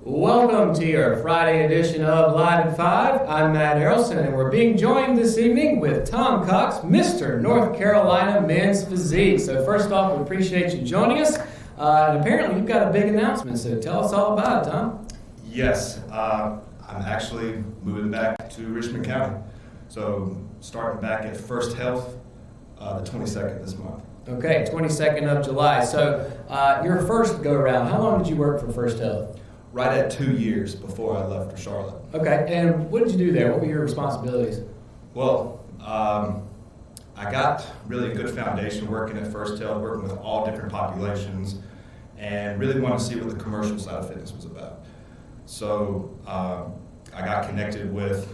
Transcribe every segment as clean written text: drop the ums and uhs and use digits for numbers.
Welcome to your Friday edition of Live at 5. I'm Matt Harrelson, and we're being joined this evening with Tom Cox, Mr. North Carolina Men's Physique. So first off, we appreciate you joining us. And apparently you've got a big announcement, so tell us all about it, Tom. Yes, I'm actually moving back to Richmond County. So starting back at First Health the 22nd this month. Okay, 22nd of July. So your first go-around, how long did you work for First Health? Right at 2 years before I left for Charlotte. Okay, and what did you do there? What were your responsibilities? Well, I got really a good foundation working at First Health, working with all different populations, and really wanted to see what the commercial side of fitness was about. So I got connected with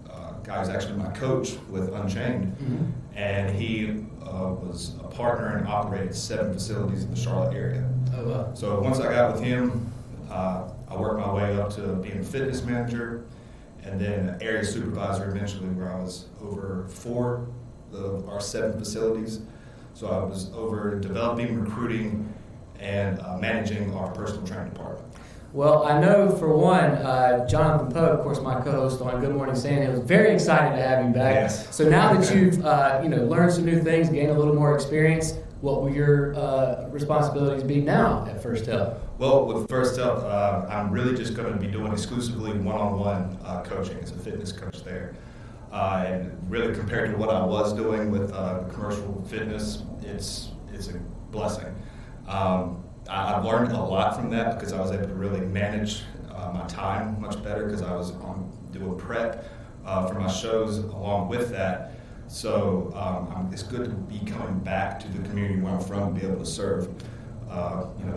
a guy who's actually my coach with Unchained, and he was a partner and operated 7 facilities in the Charlotte area. Oh, wow. So once I got with him, I worked my way up to being a fitness manager and then area supervisor eventually, where I was over 4 of our 7 facilities. So I was over developing, recruiting, and managing our personal training department. Well, I know for one, Jonathan Poe, of course, my co-host on Good Morning Sandy, was very excited to have you back. Yes. So now that you've learned some new things, gained a little more experience, what will your responsibilities be now at First Health? Well, with First Health, I'm really just going to be doing exclusively one-on-one coaching as a fitness coach there. And really compared to what I was doing with commercial fitness, it's a blessing. I've learned a lot from that because I was able to really manage my time much better because I was doing prep for my shows along with that. So it's good to be coming back to the community where I'm from and be able to serve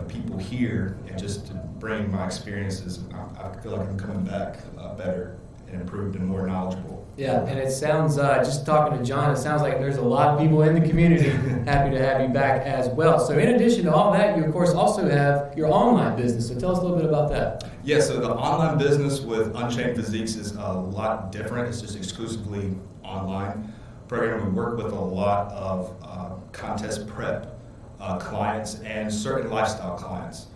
people here and just to bring my experiences. I feel like I'm coming back better and improved and more knowledgeable. Yeah, and it sounds, just talking to John, it sounds like there's a lot of people in the community happy to have you back as well. So in addition to all that, you of course also have your online business. So tell us a little bit about that. Yeah, so the online business with Unchained Physiques is a lot different. It's just exclusively online program. We work with a lot of contest prep clients and certain lifestyle clients.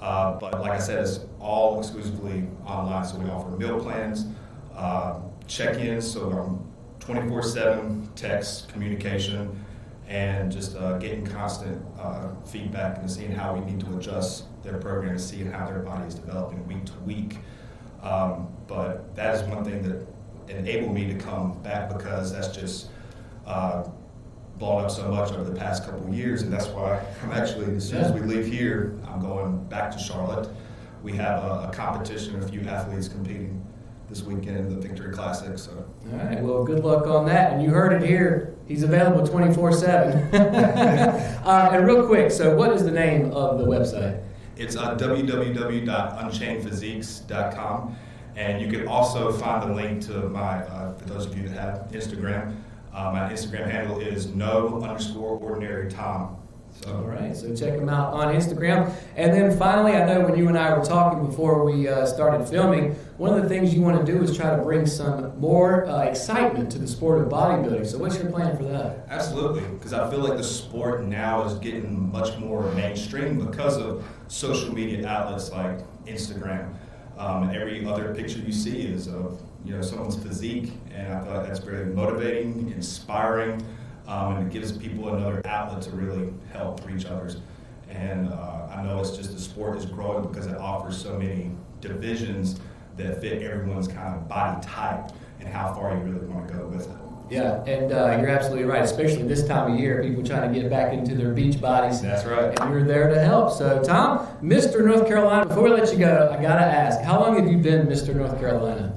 But like I said, it's all exclusively online. So we offer meal plans, check-ins, so 24/7 text communication, and just getting constant feedback and seeing how we need to adjust their program and seeing how their body is developing week to week. But that is one thing that enabled me to come back because that's just blown up so much over the past couple of years, and that's why I'm actually, as soon as we leave here, I'm going back to Charlotte. We have a competition, a few athletes competing this weekend in the Victory Classic. So. All right, well, good luck on that. And you heard it here. He's available 24/7. And real quick, so what is the name of the website? It's www.unchainedphysiques.com, and you can also find the link to my, for those of you that have Instagram, my Instagram handle is no_ordinary Tom. So. All right, so check him out on Instagram. And then finally, I know when you and I were talking before we started filming, one of the things you want to do is try to bring some more excitement to the sport of bodybuilding. So what's your plan for that? Absolutely, because I feel like the sport now is getting much more mainstream because of social media outlets like Instagram. Every other picture you see is of someone's physique, and I thought that's very motivating, inspiring, and it gives people another outlet to really help reach others. And I know it's just the sport is growing because it offers so many divisions that fit everyone's kind of body type and how far you really want to go with it. Yeah, and you're absolutely right, especially this time of year, people trying to get back into their beach bodies. That's right. And you're there to help. So, Tom, Mr. North Carolina, before we let you go, I got to ask, how long have you been Mr. North Carolina?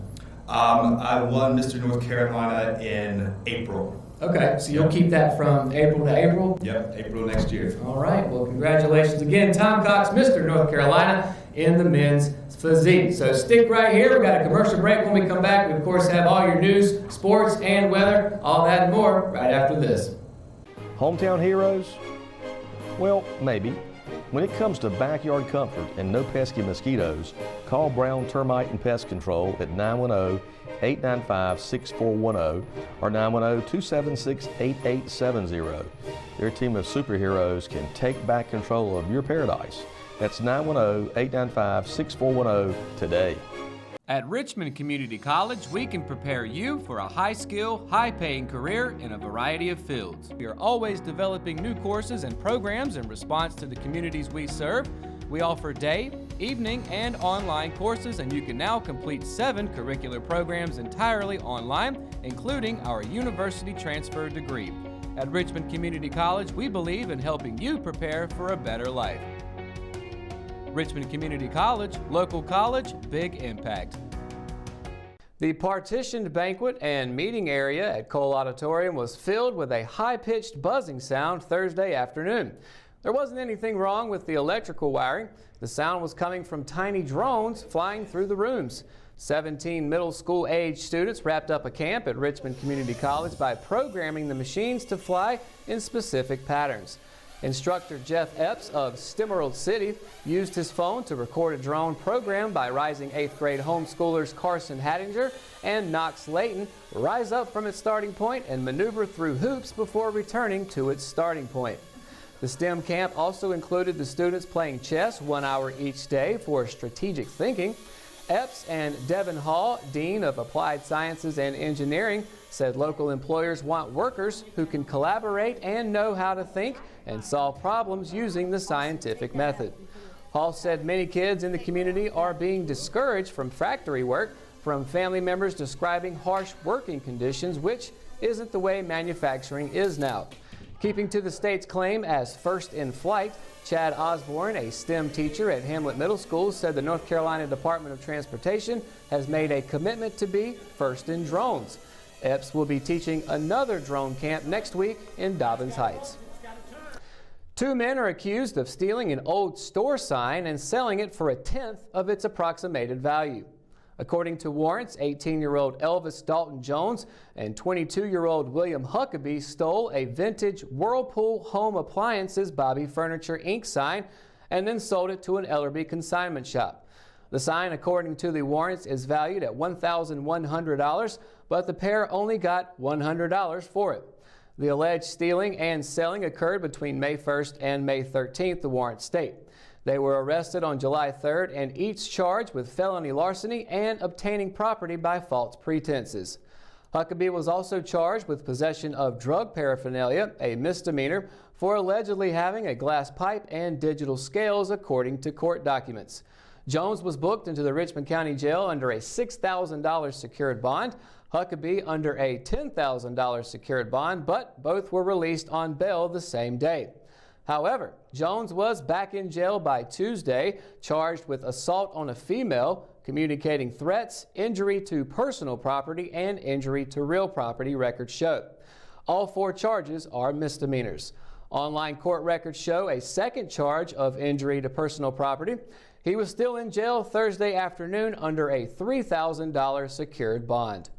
I won Mr. North Carolina in April. Okay, so you'll keep that from April to April? Yep, April next year. All right, well, congratulations again, Tom Cox, Mr. North Carolina in the men's physique. So stick right here. We've got a commercial break. When we come back, we, of course, have all your news, sports, and weather, all that and more right after this. Hometown heroes? Well, maybe. When it comes to backyard comfort and no pesky mosquitoes, call Brown Termite and Pest Control at 910-895-6410 or 910-276-8870. Their team of superheroes can take back control of your paradise. That's 910-895-6410 today. At Richmond Community College, we can prepare you for a high-skill, high-paying career in a variety of fields. We are always developing new courses and programs in response to the communities we serve. We offer day, evening, and online courses, and you can now complete 7 curricular programs entirely online, including our university transfer degree. At Richmond Community College, we believe in helping you prepare for a better life. Richmond Community College, local college, big impact. The partitioned banquet and meeting area at Cole Auditorium was filled with a high-pitched buzzing sound Thursday afternoon. There wasn't anything wrong with the electrical wiring. The sound was coming from tiny drones flying through the rooms. 17 middle school age students wrapped up a camp at Richmond Community College by programming the machines to fly in specific patterns. Instructor Jeff Epps of Stemerald City used his phone to record a drone program by rising 8th grade homeschoolers Carson Hattinger and Knox Layton rise up from its starting point and maneuver through hoops before returning to its starting point. The STEM camp also included the students playing chess 1 hour each day for strategic thinking. Epps and Devin Hall, Dean of Applied Sciences and Engineering, said local employers want workers who can collaborate and know how to think and solve problems using the scientific method. Hall said many kids in the community are being discouraged from factory work from family members describing harsh working conditions, which isn't the way manufacturing is now. Keeping to the state's claim as first in flight, Chad Osborne, a STEM teacher at Hamlet Middle School, said the North Carolina Department of Transportation has made a commitment to be first in drones. Epps will be teaching another drone camp next week in Dobbins Heights. 2 men are accused of stealing an old store sign and selling it for 1/10 of its approximated value. According to warrants, 18-year-old Elvis Dalton Jones and 22-year-old William Huckabee stole a vintage Whirlpool Home Appliances Bobby Furniture Inc. sign and then sold it to an Ellerby consignment shop. The sign, according to the warrants, is valued at $1,100, but the pair only got $100 for it. The alleged stealing and selling occurred between May 1st and May 13th, the warrants state. They were arrested on July 3rd and each charged with felony larceny and obtaining property by false pretenses. Huckabee was also charged with possession of drug paraphernalia, a misdemeanor, for allegedly having a glass pipe and digital scales, according to court documents. Jones was booked into the Richmond County Jail under a $6,000 secured bond, Huckabee under a $10,000 secured bond, but both were released on bail the same day. However, Jones was back in jail by Tuesday, charged with assault on a female, communicating threats, injury to personal property, and injury to real property, records show. All 4 charges are misdemeanors. Online court records show a second charge of injury to personal property. He was still in jail Thursday afternoon under a $3,000 secured bond.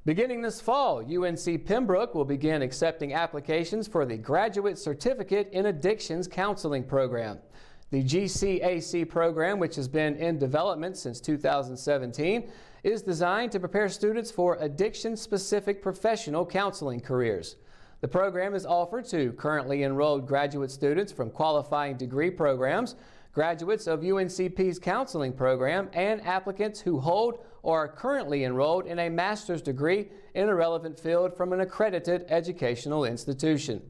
Beginning this fall, UNC Pembroke will begin accepting applications for the Graduate Certificate in Addictions Counseling Program. The GCAC program, which has been in development since 2017, is designed to prepare students for addiction-specific professional counseling careers. The program is offered to currently enrolled graduate students from qualifying degree programs, graduates of UNCP's counseling program, and applicants who hold or are currently enrolled in a master's degree in a relevant field from an accredited educational institution.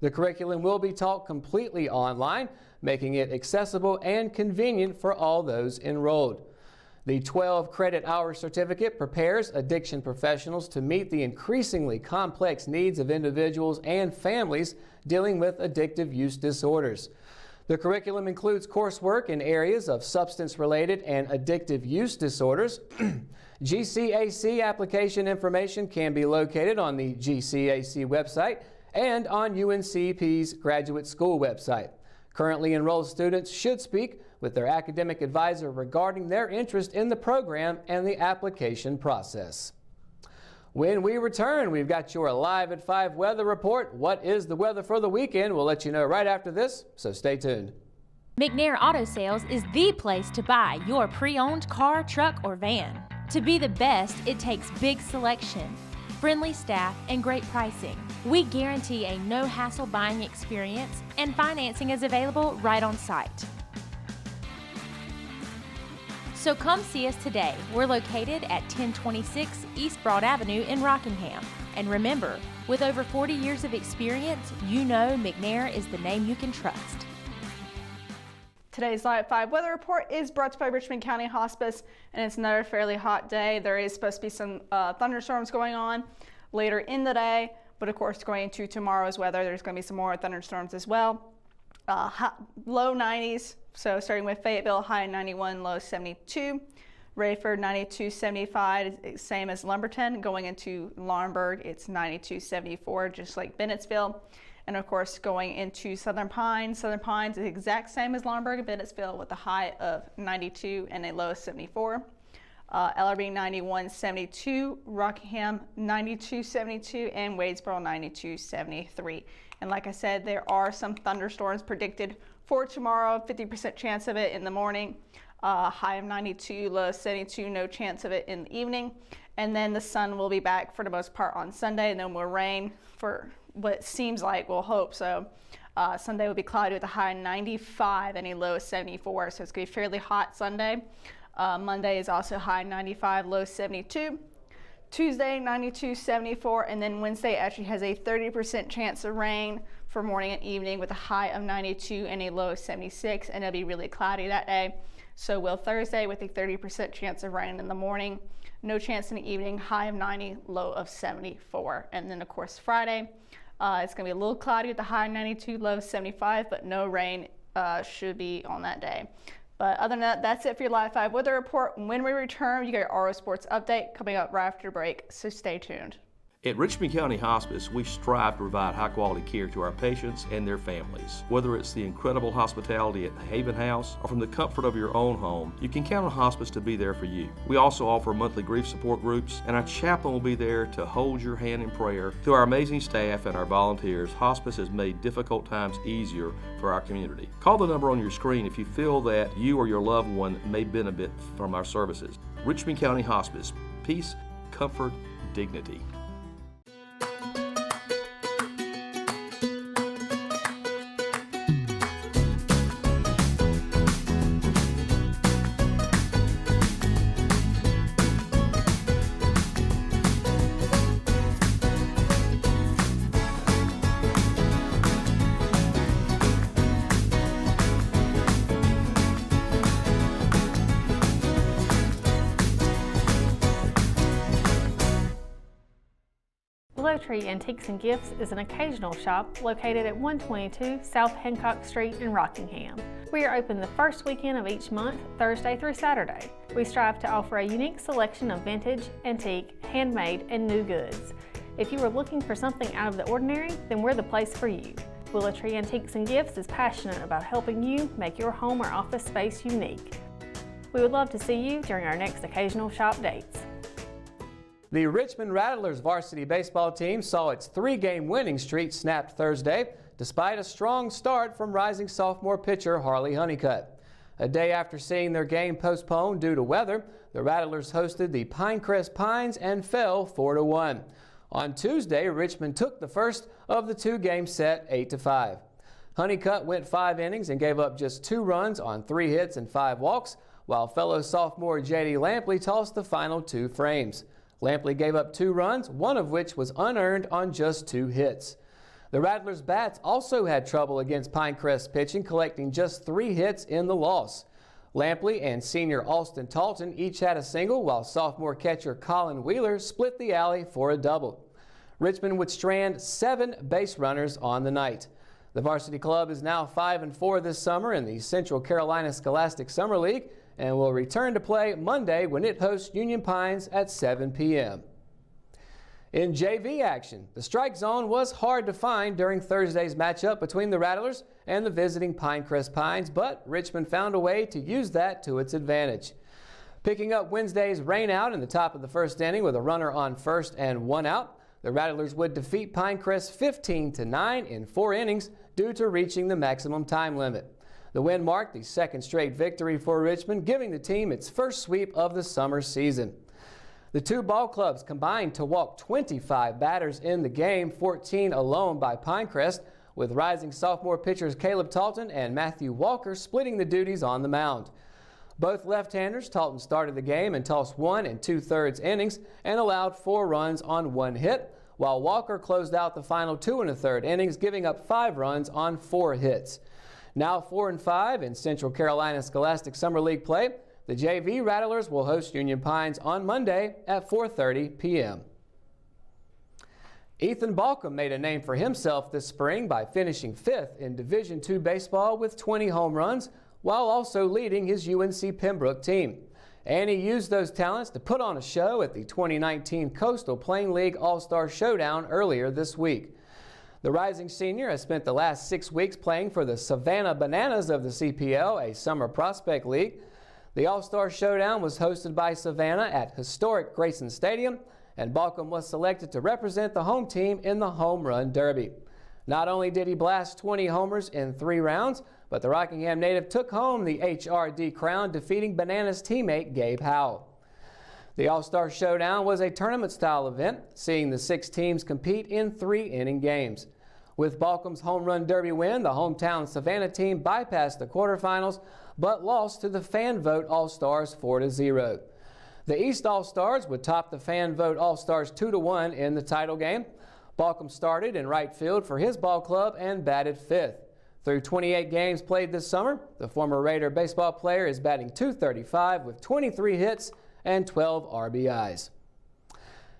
The curriculum will be taught completely online, making it accessible and convenient for all those enrolled. The 12-credit-hour certificate prepares addiction professionals to meet the increasingly complex needs of individuals and families dealing with addictive use disorders. The curriculum includes coursework in areas of substance-related and addictive use disorders. GCAC application information can be located on the GCAC website and on UNCP's graduate school website. Currently enrolled students should speak with their academic advisor regarding their interest in the program and the application process. When we return, we've got your Live at 5 weather report. What is the weather for the weekend? We'll let you know right after this, so stay tuned. McNair Auto Sales is the place to buy your pre-owned car, truck, or van. To be the best, it takes big selection. friendly staff, and great pricing. We guarantee a no-hassle buying experience, and financing is available right on site. So come see us today. We're located at 1026 East Broad Avenue in Rockingham. And remember, with over 40 years of experience, you know McNair is the name you can trust. Today's Live 5 weather report is brought to you by Richmond County Hospice, and it's another fairly hot day. There is supposed to be some thunderstorms going on later in the day, but of course going into tomorrow's weather, there's going to be some more thunderstorms as well. Low 90s, so starting with Fayetteville, high 91, low 72. Rayford 92.75, same as Lumberton. Going into Laurinburg, it's 92.74, just like Bennettsville. And of course, going into Southern Pines is the exact same as Laurinburg and Bennettsville with a high of 92 and a low of 74. Ellerbe 91.72, Rockingham 92.72, and Wadesboro 92.73. And like I said, there are some thunderstorms predicted for tomorrow, 50% chance of it in the morning, high of 92, low of 72, no chance of it in the evening. And then the sun will be back for the most part on Sunday, and then will rain for what it seems like, we'll hope so. Sunday will be cloudy with a high of 95 and a low of 74, so it's going to be fairly hot Sunday. Monday is also high 95, low 72. Tuesday 92.74, and then Wednesday actually has a 30% chance of rain for morning and evening with a high of 92 and a low of 76, and it'll be really cloudy that day. So will Thursday with a 30% chance of rain in the morning, no chance in the evening, high of 90, low of 74. And then of course Friday, it's going to be a little cloudy with a high of 92, low of 75, but no rain should be on that day. But other than that, that's it for your Live 5 weather report. When we return, you get your RO Sports update coming up right after break, so stay tuned. At Richmond County Hospice, we strive to provide high-quality care to our patients and their families. Whether it's the incredible hospitality at the Haven House or from the comfort of your own home, you can count on Hospice to be there for you. We also offer monthly grief support groups, and our chaplain will be there to hold your hand in prayer. Through our amazing staff and our volunteers, Hospice has made difficult times easier for our community. Call the number on your screen if you feel that you or your loved one may benefit from our services. Richmond County Hospice. Peace, comfort, dignity. Tree Antiques and Gifts is an occasional shop located at 122 South Hancock Street in Rockingham. We are open the first weekend of each month, Thursday through Saturday. We strive to offer a unique selection of vintage, antique, handmade, and new goods. If you are looking for something out of the ordinary, then we're the place for you. Willow Tree Antiques and Gifts is passionate about helping you make your home or office space unique. We would love to see you during our next occasional shop dates. The Richmond Rattlers varsity baseball team saw its 3-game winning streak snapped Thursday, despite a strong start from rising sophomore pitcher Harley Honeycutt. A day after seeing their game postponed due to weather, the Rattlers hosted the Pinecrest Pines and fell 4-1. On Tuesday, Richmond took the first of the 2-game set 8-5. Honeycutt went 5 innings and gave up just 2 runs on 3 hits and 5 walks, while fellow sophomore J.D. Lampley tossed the final 2 frames. Lampley gave up 2 runs, one of which was unearned on just 2 hits. The Rattlers' bats also had trouble against Pinecrest pitching, collecting just 3 hits in the loss. Lampley and senior Alston Talton each had a single, while sophomore catcher Colin Wheeler split the alley for a double. Richmond would strand 7 base runners on the night. The varsity club is now 5-4 this summer in the Central Carolina Scholastic Summer League, and will return to play Monday when it hosts Union Pines at 7 p.m. In JV action, the strike zone was hard to find during Thursday's matchup between the Rattlers and the visiting Pinecrest Pines, but Richmond found a way to use that to its advantage. Picking up Wednesday's rainout in the top of the first inning with a runner on first and 1 out, the Rattlers would defeat Pinecrest 15-9 in 4 innings due to reaching the maximum time limit. The win marked the 2nd straight victory for Richmond, giving the team its first sweep of the summer season. The two ball clubs combined to walk 25 batters in the game, 14 alone by Pinecrest, with rising sophomore pitchers Caleb Talton and Matthew Walker splitting the duties on the mound. Both left-handers, Talton started the game and tossed 1 2/3 innings and allowed 4 runs on 1 hit, while Walker closed out the final 2 1/3 innings, giving up 5 runs on 4 hits. Now 4 and 5 in Central Carolina Scholastic Summer League play. The JV Rattlers will host Union Pines on Monday at 4:30 p.m. Ethan Balcom made a name for himself this spring by finishing 5th in Division II baseball with 20 home runs, while also leading his UNC Pembroke team. And he used those talents to put on a show at the 2019 Coastal Plain League All-Star Showdown earlier this week. The rising senior has spent the last 6 weeks playing for the Savannah Bananas of the CPL, a summer prospect league. The All-Star Showdown was hosted by Savannah at historic Grayson Stadium, and Balcom was selected to represent the home team in the Home Run Derby. Not only did he blast 20 homers in 3 rounds, but the Rockingham native took home the HRD crown, defeating Bananas teammate Gabe Howell. The All-Star Showdown was a tournament-style event, seeing the 6 teams compete in 3-inning games. With Balcom's Home Run Derby win, the hometown Savannah team bypassed the quarterfinals, but lost to the Fan Vote All-Stars 4-0. The East All-Stars would top the Fan Vote All-Stars 2-1 in the title game. Balcom started in right field for his ball club and batted 5th. Through 28 games played this summer, the former Raider baseball player is batting .235 with 23 hits and 12 RBIs.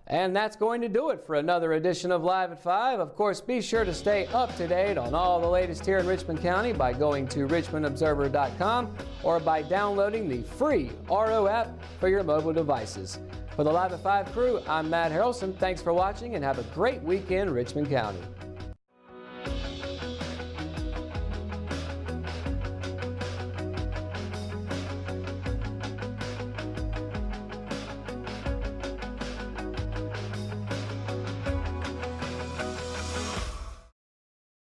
And that's going to do it for another edition of Live at 5. Of course, be sure to stay up to date on all the latest here in Richmond County by going to richmondobserver.com or by downloading the free RO app for your mobile devices. For the Live at 5 crew, I'm Matt Harrelson. Thanks for watching and have a great weekend, Richmond County.